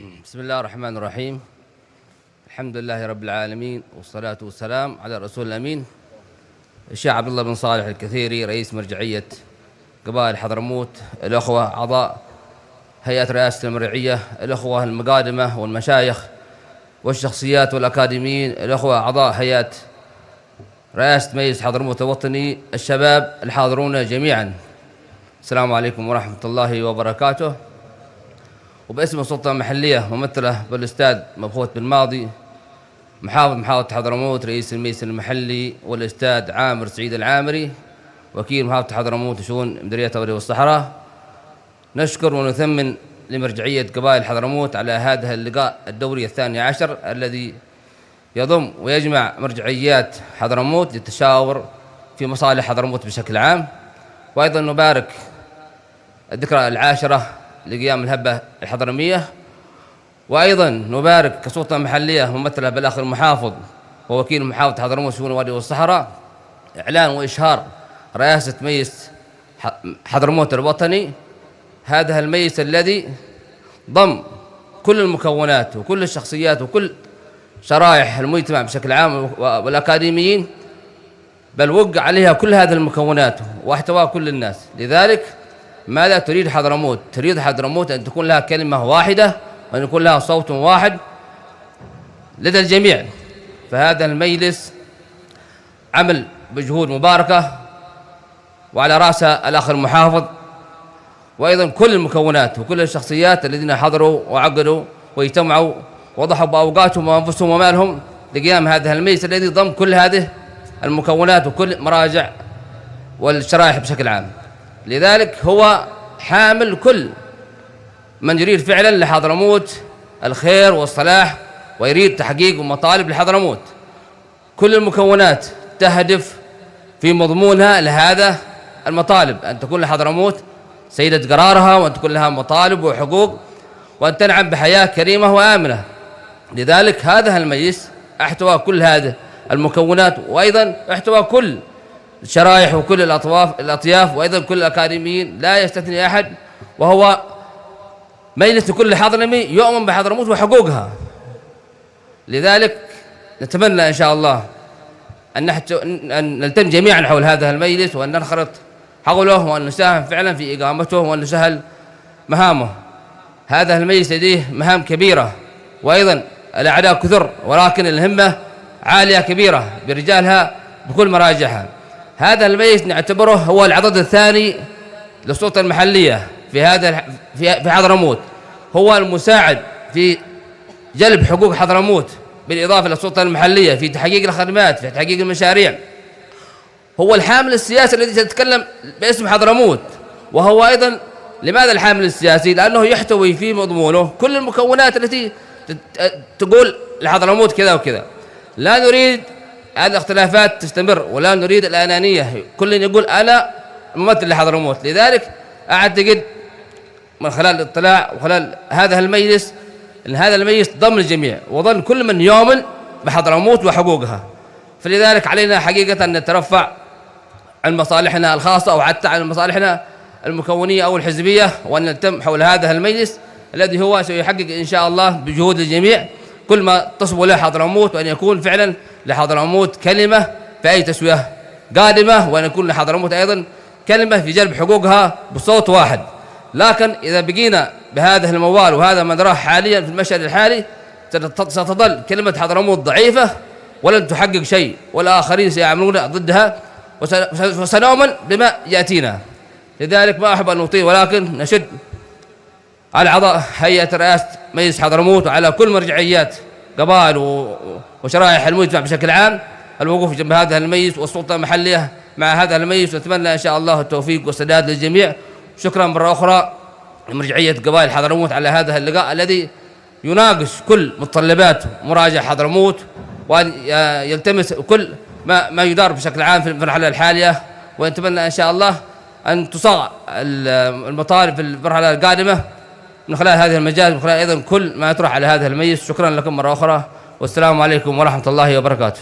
بسم الله الرحمن الرحيم. الحمد لله رب العالمين، والصلاة والسلام على الرسول الأمين الشيخ عبد الله بن صالح الكثيري، رئيس مرجعية قبائل حضرموت، الأخوة أعضاء هيئة رئاسة المرجعية، الأخوة المقادمة والمشايخ والشخصيات والأكاديميين، الأخوة أعضاء هيئة رئاسة مجلس حضرموت الوطني، الشباب الحاضرون جميعا، السلام عليكم ورحمة الله وبركاته. وباسم السلطة المحلية ممثلة بالأستاذ مبخوت بن ماضي محافظ محافظة حضرموت، رئيس المجلس المحلي، والأستاذ عامر سعيد العامري وكيل محافظة حضرموت وشؤون مديرية التوريد والصحراء، نشكر ونثمن لمرجعية قبائل حضرموت على هذا اللقاء الدوري الثاني عشر الذي يضم ويجمع مرجعيات حضرموت للتشاور في مصالح حضرموت بشكل عام. وأيضا نبارك الذكرى العاشرة لقيام الهبة الحضرمية، وأيضا نبارك كسلطة محلية ممثلة بالأخ المحافظ ووكيل محافظة حضرموت شؤون الوادي والصحراء إعلان وإشهار رئاسة مجلس حضرموت الوطني، هذا المجلس الذي ضم كل المكونات وكل الشخصيات وكل شرائح المجتمع بشكل عام والأكاديميين، بل وقع عليها كل هذه المكونات واحتوى كل الناس. لذلك ماذا تريد حضرموت؟ تريد حضرموت أن تكون لها كلمة واحدة وأن يكون لها صوت واحد لدى الجميع. فهذا المجلس عمل بجهود مباركة، وعلى رأسها الأخ المحافظ، وأيضا كل المكونات وكل الشخصيات الذين حضروا وعقدوا واجتمعوا وضحوا بأوقاتهم وأنفسهم ومالهم لقيام هذا المجلس الذي ضم كل هذه المكونات وكل مراجع والشرائح بشكل عام. لذلك هو حامل كل من يريد فعلا لحضرموت الخير والصلاح ويريد تحقيق مطالب لحضرموت. كل المكونات تهدف في مضمونها لهذا المطالب، أن تكون لحضرموت سيدة قرارها، وأن تكون لها مطالب وحقوق، وأن تنعم بحياة كريمة وآمنة. لذلك هذا المجلس احتوى كل هذه المكونات، وأيضا احتوى كل الشرائح وكل الأطياف، وأيضا كل الأكاديميين لا يستثني أحد، وهو مجلس لكل حضرمي يؤمن بحضرموت وحقوقها. لذلك نتمنى إن شاء الله أن نلتم جميعا حول هذا المجلس، وأن ننخرط حوله، وأن نساهم فعلا في إقامته، وأن نسهل مهامه. هذا المجلس لديه مهام كبيرة، وأيضا الأعداء كثر، ولكن الهمة عالية كبيرة برجالها بكل مراجعها. هذا المجلس نعتبره هو العضد الثاني للسلطة المحلية في حضرموت، هو المساعد في جلب حقوق حضرموت، بالإضافة للسلطة المحلية في تحقيق الخدمات، في تحقيق المشاريع. هو الحامل السياسي الذي سيتكلم باسم حضرموت. وهو أيضا لماذا الحامل السياسي؟ لأنه يحتوي في مضمونه كل المكونات التي تقول لحضرموت كذا وكذا. لا نريد هذه الاختلافات تستمر، ولا نريد الأنانية، كل يقول أنا ممثل لحضرموت. لذلك أعتقد من خلال الاطلاع وخلال هذا المجلس أن هذا المجلس ضم الجميع، وظن كل من يؤمن بحضرموت وحقوقها. فلذلك علينا حقيقة أن نترفع عن مصالحنا الخاصة، أو حتى عن مصالحنا المكونية أو الحزبية، وأن نلتم حول هذا المجلس الذي هو سيحقق إن شاء الله بجهود الجميع كل ما تصبو له حضرموت، وأن يكون فعلا لحضرموت كلمة في أي تسوية قادمة، وأن يكون لحضرموت أيضا كلمة في جلب حقوقها بصوت واحد. لكن إذا بقينا بهذا الموال وهذا ما نراه حاليا في المشهد الحالي، ستظل كلمة حضرموت ضعيفة ولن تحقق شيء، والآخرين سيعملون ضدها، وسنؤمن بما يأتينا. لذلك ما أحب أن نطيل، ولكن نشد على أعضاء هيئة رئاسة مجلس حضرموت وعلى كل مرجعيات قبائل وشرائح المجتمع بشكل عام الوقوف جنب هذا المجلس والسلطة المحلية مع هذا المجلس، ونتمنى إن شاء الله التوفيق والسداد للجميع. شكرا مرة أخرى لمرجعية قبائل حضرموت على هذا اللقاء الذي يناقش كل متطلبات مراجعة حضرموت، وأن يلتمس كل ما يدار بشكل عام في المرحلة الحالية، ونتمنى إن شاء الله أن تصاغ المطالب في المرحلة القادمة من خلال هذه المجال، من خلال أيضا كل ما يطرح على هذا المجلس. شكرا لكم مرة أخرى، والسلام عليكم ورحمة الله وبركاته.